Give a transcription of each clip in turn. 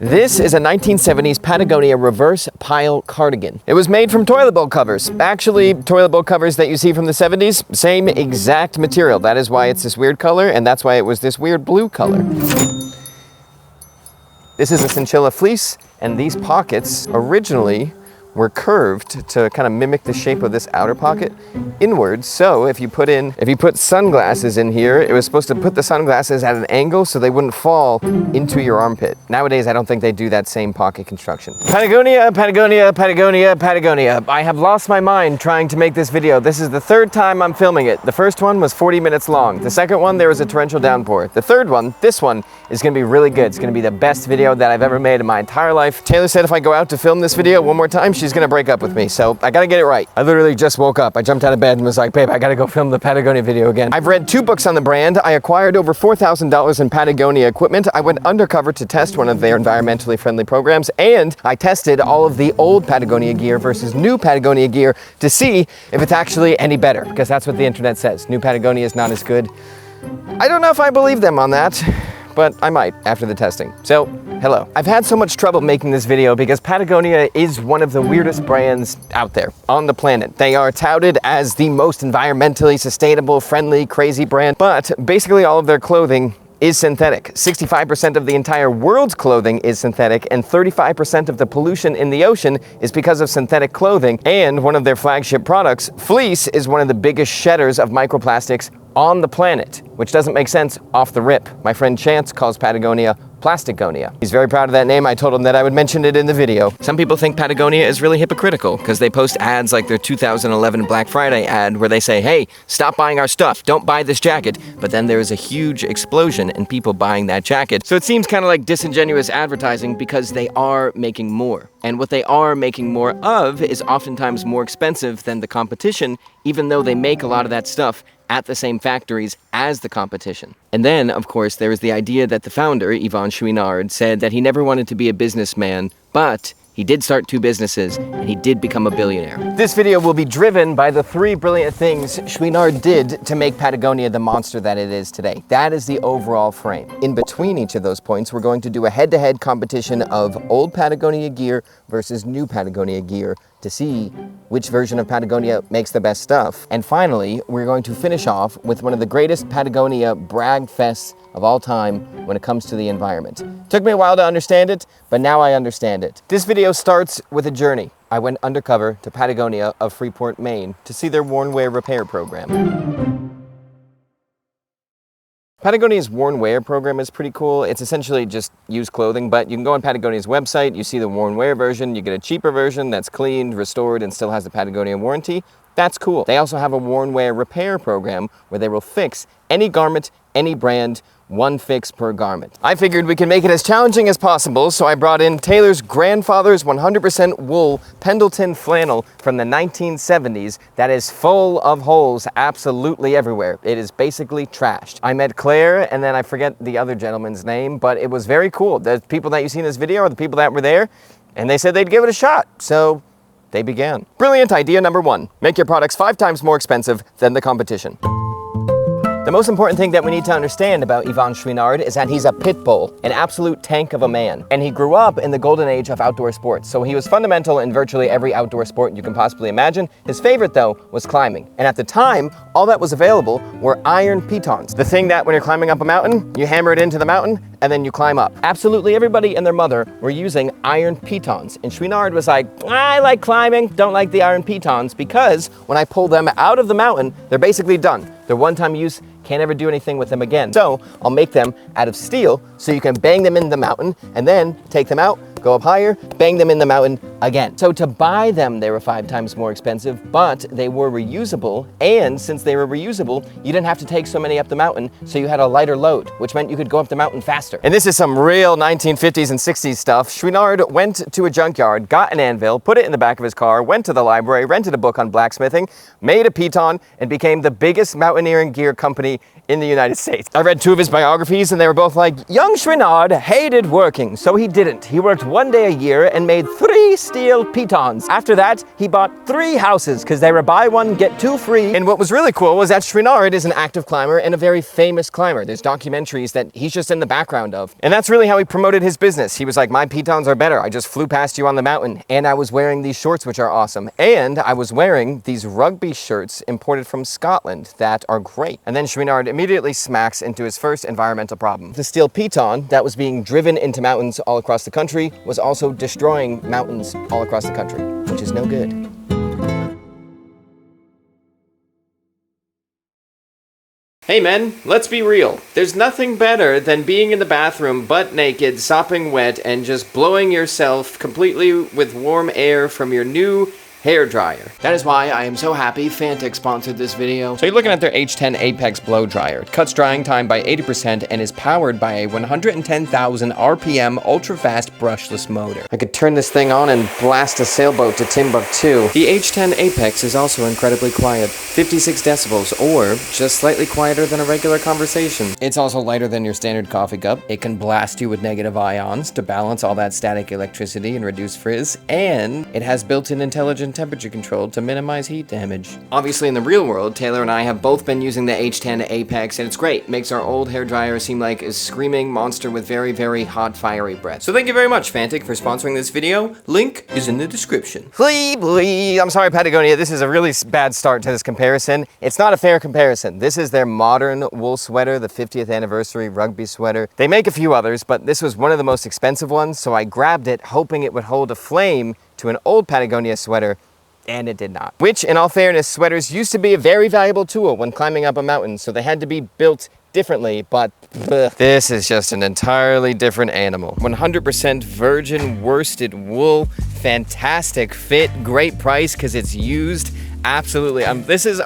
This is a 1970s Patagonia reverse pile cardigan. It was made from toilet bowl covers. Actually, toilet bowl covers that you see from the 70s, same exact material. That is why it's this weird color, and that's why it was this weird blue color. This is a Synchilla fleece, and these pockets originally were curved to kind of mimic the shape of this outer pocket inwards. So if you put sunglasses in here, it was supposed to put the sunglasses at an angle so they wouldn't fall into your armpit. Nowadays, I don't think they do that same pocket construction. Patagonia, Patagonia, Patagonia, Patagonia. I have lost my mind trying to make this video. This is the third time I'm filming it. The first one was 40 minutes long. The second one, there was a torrential downpour. The third one, this one, is gonna be really good. It's gonna be the best video that I've ever made in my entire life. Taylor said if I go out to film this video one more time, she's gonna break up with me, so I gotta get it right. I literally just woke up. I jumped out of bed and was like, babe, I gotta go film the Patagonia video again. I've read 2 books on the brand. I acquired over $4,000 in Patagonia equipment. I went undercover to test one of their environmentally friendly programs, and I tested all of the old Patagonia gear versus new Patagonia gear to see if it's actually any better, because that's what the internet says. New Patagonia is not as good. I don't know if I believe them on that, but I might after the testing. So, hello. I've had so much trouble making this video because Patagonia is one of the weirdest brands out there on the planet. They are touted as the most environmentally sustainable, friendly, crazy brand, but basically all of their clothing is synthetic. 65% of the entire world's clothing is synthetic, and 35% of the pollution in the ocean is because of synthetic clothing. And one of their flagship products, Fleece, is one of the biggest shedders of microplastics on the planet, which doesn't make sense off the rip. My friend Chance calls Patagonia Plastigonia. He's very proud of that name. I told him that I would mention it in the video. Some people think Patagonia is really hypocritical because they post ads like their 2011 Black Friday ad where they say, hey, stop buying our stuff, don't buy this jacket. But then there is a huge explosion in people buying that jacket. So it seems kind of like disingenuous advertising because they are making more. And what they are making more of is oftentimes more expensive than the competition, even though they make a lot of that stuff at the same factories as the competition. And then, of course, there is the idea that the founder, Yvon Chouinard, said that he never wanted to be a businessman, but he did start 2 businesses, and he did become a billionaire. This video will be driven by the 3 brilliant things Chouinard did to make Patagonia the monster that it is today. That is the overall frame. In between each of those points, we're going to do a head-to-head competition of old Patagonia gear versus new Patagonia gear to see which version of Patagonia makes the best stuff. And finally, we're going to finish off with one of the greatest Patagonia brag fests of all time when it comes to the environment. Took me a while to understand it, but now I understand it. This video starts with a journey. I went undercover to Patagonia of Freeport, Maine to see their worn wear repair program. Patagonia's worn wear program is pretty cool. It's essentially just used clothing, but you can go on Patagonia's website, you see the worn wear version, you get a cheaper version that's cleaned, restored, and still has the Patagonia warranty. That's cool. They also have a worn wear repair program where they will fix any garment, any brand, 1 fix per garment. I figured we could make it as challenging as possible, so I brought in Taylor's grandfather's 100% wool Pendleton flannel from the 1970s that is full of holes absolutely everywhere. It is basically trashed. I met Claire, and then I forget the other gentleman's name, but it was very cool. The people that you see in this video are the people that were there, and they said they'd give it a shot, so they began. Brilliant idea number 1. Make your products 5 times more expensive than the competition. The most important thing that we need to understand about Yvon Chouinard is that he's a pit bull, an absolute tank of a man. And he grew up in the golden age of outdoor sports, so he was fundamental in virtually every outdoor sport you can possibly imagine. His favorite, though, was climbing. And at the time, all that was available were iron pitons. The thing that when you're climbing up a mountain, you hammer it into the mountain, and then you climb up. Absolutely everybody and their mother were using iron pitons. And Chouinard was like, I like climbing, don't like the iron pitons, because when I pull them out of the mountain, they're basically done. They're one-time use, can't ever do anything with them again. So I'll make them out of steel so you can bang them in the mountain and then take them out, go up higher, bang them in the mountain again. So to buy them, they were 5 times more expensive, but they were reusable. And since they were reusable, you didn't have to take so many up the mountain, so you had a lighter load, which meant you could go up the mountain faster. And this is some real 1950s and 60s stuff. Chouinard went to a junkyard, got an anvil, put it in the back of his car, went to the library, rented a book on blacksmithing, made a piton, and became the biggest mountaineering gear company in the United States. I read 2 of his biographies, and they were both like, young Chouinard hated working, so he didn't. He worked 1 day a year and made 3 steel pitons. After that, he bought 3 houses because they were buy one, get 2 free. And what was really cool was that Srinard is an active climber and a very famous climber. There's documentaries that he's just in the background of. And that's really how he promoted his business. He was like, my pitons are better. I just flew past you on the mountain. And I was wearing these shorts, which are awesome. And I was wearing these Rugby shirts imported from Scotland that are great. And then Srinard immediately smacks into his first environmental problem. The steel piton that was being driven into mountains all across the country was also destroying mountains all across the country, which is no good. Hey men, let's be real. There's nothing better than being in the bathroom butt naked, sopping wet, and just blowing yourself completely with warm air from your new hair dryer. That is why I am so happy Fantic sponsored this video. So you're looking at their H10 Apex blow dryer. It cuts drying time by 80% and is powered by a 110,000 RPM ultra-fast brushless motor. I could turn this thing on and blast a sailboat to Timbuktu. The H10 Apex is also incredibly quiet, 56 decibels, or just slightly quieter than a regular conversation. It's also lighter than your standard coffee cup. It can blast you with negative ions to balance all that static electricity and reduce frizz, and it has built-in intelligent temperature control to minimize heat damage. Obviously in the real world, Taylor and I have both been using the H10 Apex and it's great. Makes our old hair dryer seem like a screaming monster with very, very hot fiery breath. So thank you very much Fantic for sponsoring this video. Link is in the description. I'm sorry Patagonia, this is a really bad start to this comparison. It's not a fair comparison. This is their modern wool sweater, the 50th anniversary Rugby sweater. They make a few others, but this was one of the most expensive ones, so I grabbed it hoping it would hold a flame to an old Patagonia sweater, and it did not. Which, in all fairness, sweaters used to be a very valuable tool when climbing up a mountain, so they had to be built differently, but this is just an entirely different animal. 100% virgin worsted wool, fantastic fit, great price because it's used. Absolutely.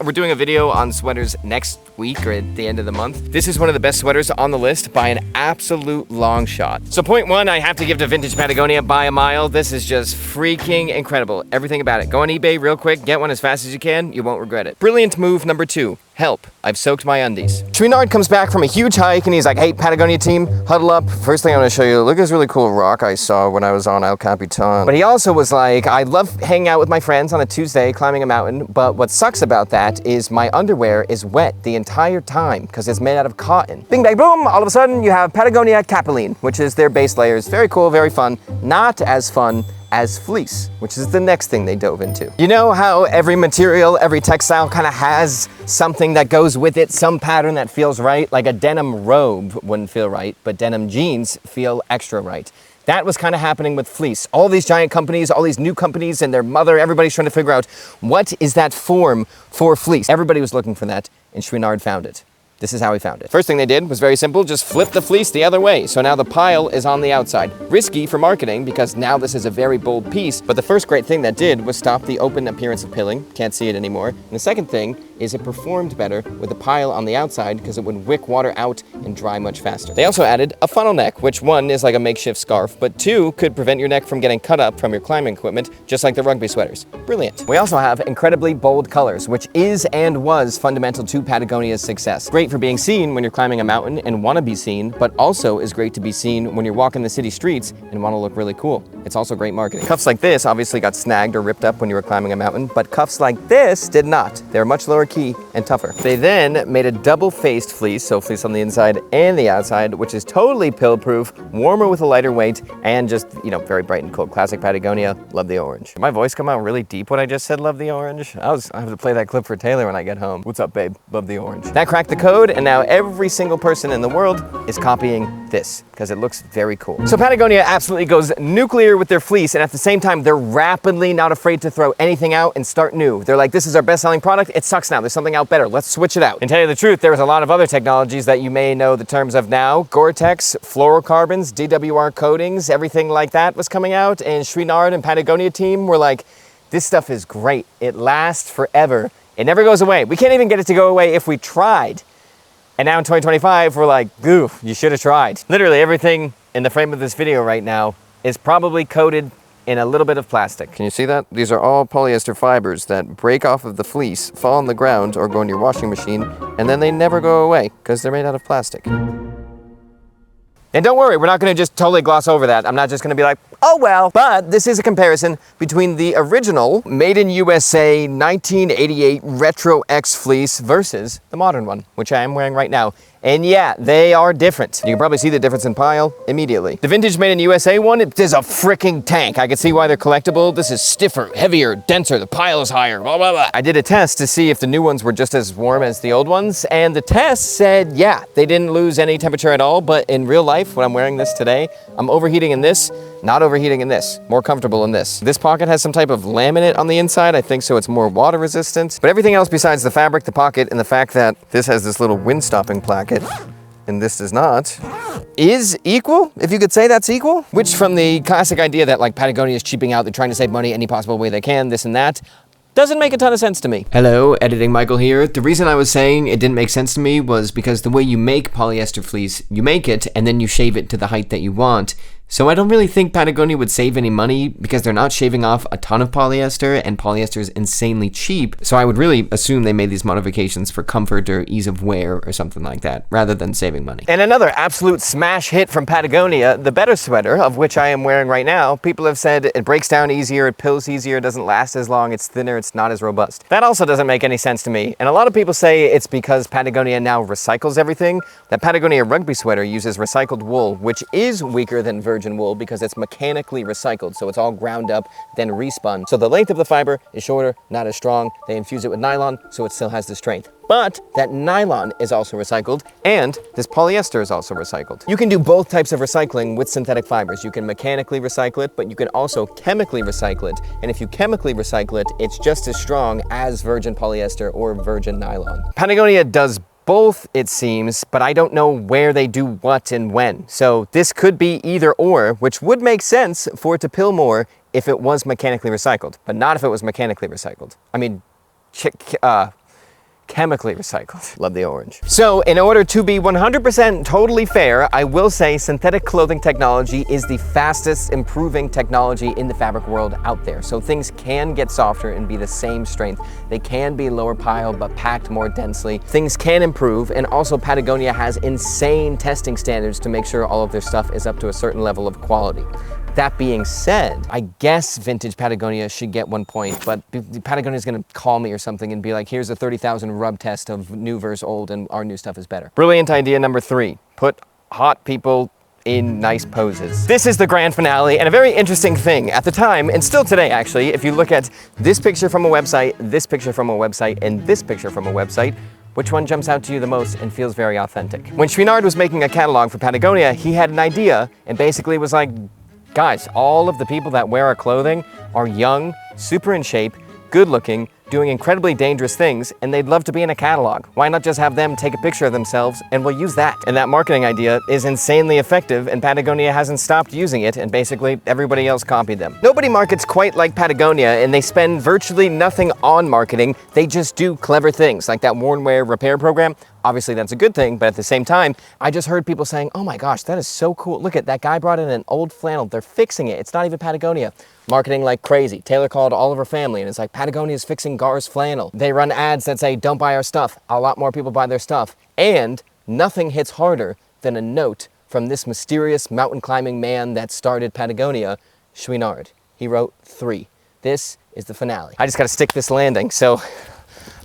We're doing a video on sweaters next week or at the end of the month. This is one of the best sweaters on the list by an absolute long shot. So point one, I have to give to Vintage Patagonia by a mile. This is just freaking incredible. Everything about it. Go on eBay real quick, get one as fast as you can. You won't regret it. Brilliant move number 2. Help. I've soaked my undies. Srinard comes back from a huge hike and he's like, hey, Patagonia team, huddle up. First thing I want to show you, look at this really cool rock I saw when I was on El Capitan. But he also was like, I love hanging out with my friends on a Tuesday climbing a mountain, but what sucks about that is my underwear is wet the entire time because it's made out of cotton. Bing, bang, boom, all of a sudden you have Patagonia Capilene, which is their base layers. Very cool, very fun. Not as fun as fleece, which is the next thing they dove into. You know how every material, every textile kind of has something that goes with it, some pattern that feels right? Like a denim robe wouldn't feel right, but denim jeans feel extra right. That was kind of happening with fleece. All these giant companies, all these new companies and their mother, everybody's trying to figure out what is that form for fleece. Everybody was looking for that, and Srinard found it. This is how he found it. First thing they did was very simple, just flip the fleece the other way. So now the pile is on the outside. Risky for marketing because now this is a very bold piece, but the first great thing that did was stop the open appearance of pilling. Can't see it anymore. And the second thing is it performed better with the pile on the outside because it would wick water out and dry much faster. They also added a funnel neck, which 1 is like a makeshift scarf, but 2 could prevent your neck from getting cut up from your climbing equipment, just like the Rugby sweaters. Brilliant. We also have incredibly bold colors, which is and was fundamental to Patagonia's success. Great for being seen when you're climbing a mountain and want to be seen, but also is great to be seen when you're walking the city streets and want to look really cool. It's also great marketing. Cuffs like this obviously got snagged or ripped up when you were climbing a mountain, but cuffs like this did not. They're much lower key and tougher. They then made a double-faced fleece, so fleece on the inside and the outside, which is totally pill-proof, warmer with a lighter weight, and just, you know, very bright and cool. Classic Patagonia. Love the orange. Did my voice come out really deep when I just said love the orange? I have to play that clip for Taylor when I get home. What's up, babe? Love the orange. That cracked the code, and now every single person in the world is copying this because it looks very cool. So Patagonia absolutely goes nuclear with their fleece, and at the same time, they're rapidly not afraid to throw anything out and start new. They're like, this is our best-selling product. It sucks now. There's something out better. Let's switch it out. And tell you the truth, there was a lot of other technologies that you may know the terms of now. Gore-Tex, fluorocarbons, DWR coatings, everything like that was coming out, and Srinard and Patagonia team were like, this stuff is great. It lasts forever. It never goes away. We can't even get it to go away if we tried. And now in 2025, we're like, goof, you should have tried. Literally everything in the frame of this video right now is probably coated in a little bit of plastic. Can you see that? These are all polyester fibers that break off of the fleece, fall on the ground, or go in your washing machine, and then they never go away because they're made out of plastic. And don't worry, we're not gonna just totally gloss over that. I'm not just gonna be like, Oh well. But this is a comparison between the original made in USA 1988 Retro-X fleece versus the modern one, which I am wearing right now. And yeah, they are different. You can probably see the difference in pile immediately. The vintage made in USA one, it is a freaking tank. I can see why they're collectible. This is stiffer, heavier, denser, the pile is higher, blah, blah, blah. I did a test to see if the new ones were just as warm as the old ones, and the test said, yeah, they didn't lose any temperature at all, but in real life, when I'm wearing this today, I'm overheating in this, not overheating in this, more comfortable in this. This pocket has some type of laminate on the inside, I think, so it's more water resistant. But everything else besides the fabric, the pocket, and the fact that this has this little wind stopping placket, and this does not, is equal, if you could say that's equal. Which from the classic idea that like Patagonia is cheaping out, they're trying to save money any possible way they can, this and that, doesn't make a ton of sense to me. Hello, Editing Michael here. The reason I was saying it didn't make sense to me was because the way you make polyester fleece, you make it and then you shave it to the height that you want. So I don't really think Patagonia would save any money because they're not shaving off a ton of polyester, and polyester is insanely cheap. So I would really assume they made these modifications for comfort or ease of wear or something like that, rather than saving money. And another absolute smash hit from Patagonia, the Better sweater, of which I am wearing right now. People have said it breaks down easier, it pills easier, it doesn't last as long, it's thinner, it's not as robust. That also doesn't make any sense to me. And a lot of people say it's because Patagonia now recycles everything. That Patagonia Rugby sweater uses recycled wool, which is weaker than virgin wool because it's mechanically recycled, so it's all ground up, then respun. So the length of the fiber is shorter, not as strong. They infuse it with nylon, so it still has the strength. But that nylon is also recycled, and this polyester is also recycled. You can do both types of recycling with synthetic fibers. You can mechanically recycle it, but you can also chemically recycle it. And if you chemically recycle it, it's just as strong as virgin polyester or virgin nylon. Patagonia does both, it seems, but I don't know where they do what and when. So this could be either or, which would make sense for it to pill more if it was mechanically recycled, but not if it was mechanically recycled. I mean, chemically recycled. Love the orange. So in order to be 100% totally fair, I will say synthetic clothing technology is the fastest improving technology in the fabric world out there. So things can get softer and be the same strength. They can be lower pile but packed more densely. Things can improve, and also Patagonia has insane testing standards to make sure all of their stuff is up to a certain level of quality. That being said, I guess vintage Patagonia should get 1 point, but Patagonia is going to call me or something and be like, here's a 30,000 rub test of new versus old, and our new stuff is better. Brilliant idea number 3, put hot people in nice poses. This is the grand finale, and a very interesting thing at the time, and still today actually, if you look at this picture from a website, this picture from a website, and this picture from a website, which one jumps out to you the most and feels very authentic? When Chouinard was making a catalog for Patagonia, he had an idea and basically was like, guys, all of the people that wear our clothing are young, super in shape, good looking, doing incredibly dangerous things, and they'd love to be in a catalog. Why not just have them take a picture of themselves and we'll use that? And that marketing idea is insanely effective, and Patagonia hasn't stopped using it, and basically everybody else copied them. Nobody markets quite like Patagonia, and they spend virtually nothing on marketing. They just do clever things like that worn wear repair program. Obviously that's a good thing, but at the same time, I just heard people saying, oh my gosh, that is so cool. Look at that guy brought in an old flannel. They're fixing it. It's not even Patagonia. Marketing like crazy. Taylor called all of her family and it's like, Patagonia is fixing Gar's flannel. They run ads that say, don't buy our stuff. A lot more people buy their stuff. And nothing hits harder than a note from this mysterious mountain climbing man that started Patagonia, Chouinard. He wrote 3. This is the finale. I just gotta stick this landing, so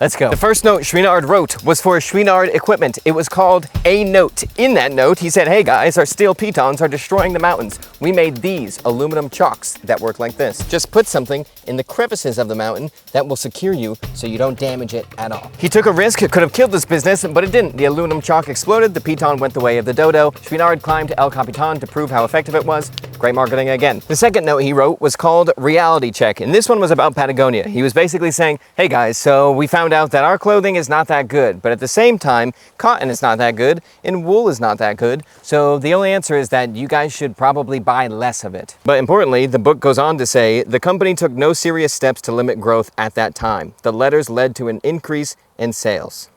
let's go. The first note Chouinard wrote was for Chouinard equipment. It was called A Note. In that note, he said, hey guys, our steel pitons are destroying the mountains. We made these aluminum chocks that work like this. Just put something in the crevices of the mountain that will secure you so you don't damage it at all. He took a risk. It could have killed this business, but it didn't. The aluminum chalk exploded. The piton went the way of the dodo. Chouinard climbed El Capitan to prove how effective it was. Great marketing again. The second note he wrote was called Reality Check, and this one was about Patagonia. He was basically saying, hey guys, so we found out that our clothing is not that good, but at the same time, cotton is not that good, and wool is not that good, so the only answer is that you guys should probably buy less of it. But importantly, the book goes on to say, the company took no serious steps to limit growth at that time. The letters led to an increase in sales.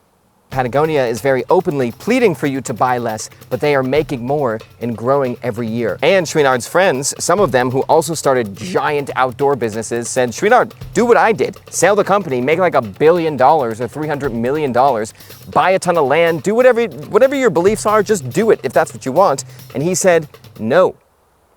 Patagonia is very openly pleading for you to buy less, but they are making more and growing every year. And Chouinard's friends, some of them who also started giant outdoor businesses, said, Chouinard, do what I did. Sell the company, make like $1 billion or $300 million, buy a ton of land, do whatever your beliefs are, just do it if that's what you want. And he said, no,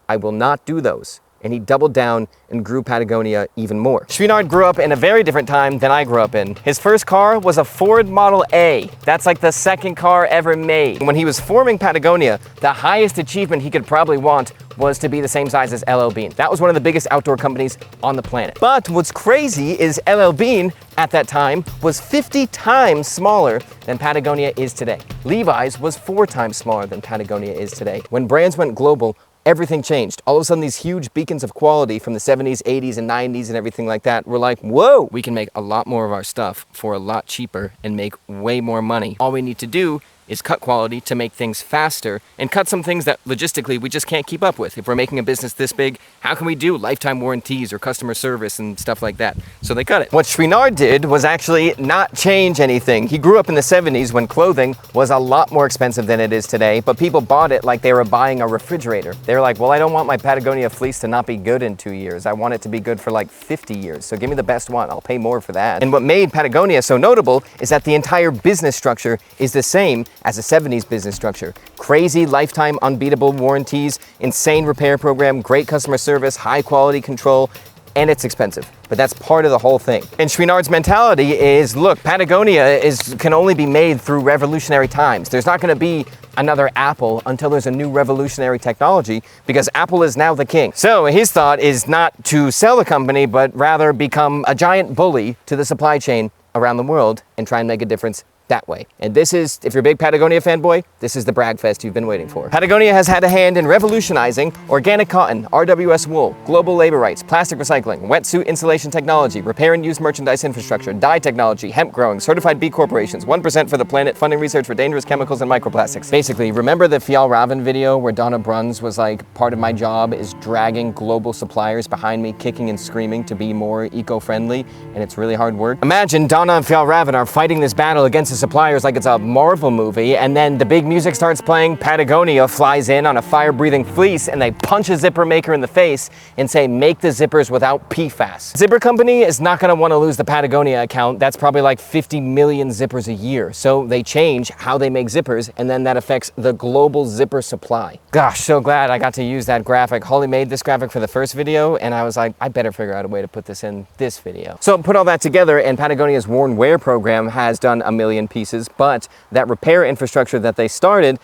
I will not do those. and he doubled down and grew Patagonia even more. Chouinard grew up in a very different time than I grew up in. His first car was a Ford Model A. That's like the second car ever made. When he was forming Patagonia, the highest achievement he could probably want was to be the same size as LL Bean. That was one of the biggest outdoor companies on the planet. But what's crazy is LL Bean at that time was 50 times smaller than Patagonia is today. Levi's was 4 times smaller than Patagonia is today. When brands went global, everything changed. All of a sudden, these huge beacons of quality from the 70s, 80s, and 90s and everything like that were like, whoa, we can make a lot more of our stuff for a lot cheaper and make way more money. All we need to do is cut quality to make things faster and cut some things that logistically we just can't keep up with. If we're making a business this big, how can we do lifetime warranties or customer service and stuff like that? So they cut it. What Chouinard did was actually not change anything. He grew up in the 70s when clothing was a lot more expensive than it is today, but people bought it like they were buying a refrigerator. They were like, well, I don't want my Patagonia fleece to not be good in 2 years. I want it to be good for like 50 years. So give me the best one. I'll pay more for that. And what made Patagonia so notable is that the entire business structure is the same as a 70s business structure. Crazy lifetime unbeatable warranties, insane repair program, great customer service, high quality control, and it's expensive. But that's part of the whole thing. And Chouinard's mentality is, look, Patagonia can only be made through revolutionary times. There's not gonna be another Apple until there's a new revolutionary technology, because Apple is now the king. So his thought is not to sell the company, but rather become a giant bully to the supply chain around the world and try and make a difference that way. And this is, if you're a big Patagonia fanboy, this is the brag fest you've been waiting for. Patagonia has had a hand in revolutionizing organic cotton, RWS wool, global labor rights, plastic recycling, wetsuit insulation technology, repair and use merchandise infrastructure, dye technology, hemp growing, certified B corporations, 1% for the planet, funding research for dangerous chemicals and microplastics. Basically, remember the Fjallraven video where Donna Bruns was like, part of my job is dragging global suppliers behind me, kicking and screaming to be more eco-friendly, and it's really hard work? Imagine Donna and Fjallraven are fighting this battle against the suppliers like it's a Marvel movie, and then the big music starts playing, Patagonia flies in on a fire-breathing fleece, and they punch a zipper maker in the face and say, make the zippers without PFAS. Zipper company is not gonna wanna lose the Patagonia account. That's probably like 50 million zippers a year. So they change how they make zippers, and then that affects the global zipper supply. Gosh, so glad I got to use that graphic. Holly made this graphic for the first video, and I was like, I better figure out a way to put this in this video. So put all that together, and Patagonia's worn wear program has done 1 million pieces, but that repair infrastructure that they started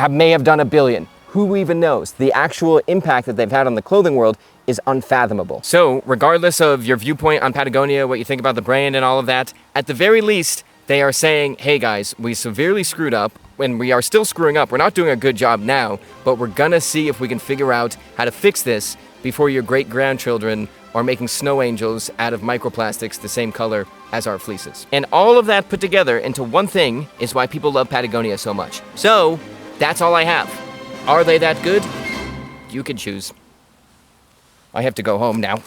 may have done 1 billion. Who even knows? The actual impact that they've had on the clothing world is unfathomable. So regardless of your viewpoint on Patagonia, what you think about the brand and all of that, at the very least, they are saying, hey guys, we severely screwed up, and we are still screwing up. We're not doing a good job now, but we're gonna see if we can figure out how to fix this before your great-grandchildren are making snow angels out of microplastics the same color as our fleeces. And all of that put together into one thing is why people love Patagonia so much. So that's all I have. Are they that good? You can choose. I have to go home now.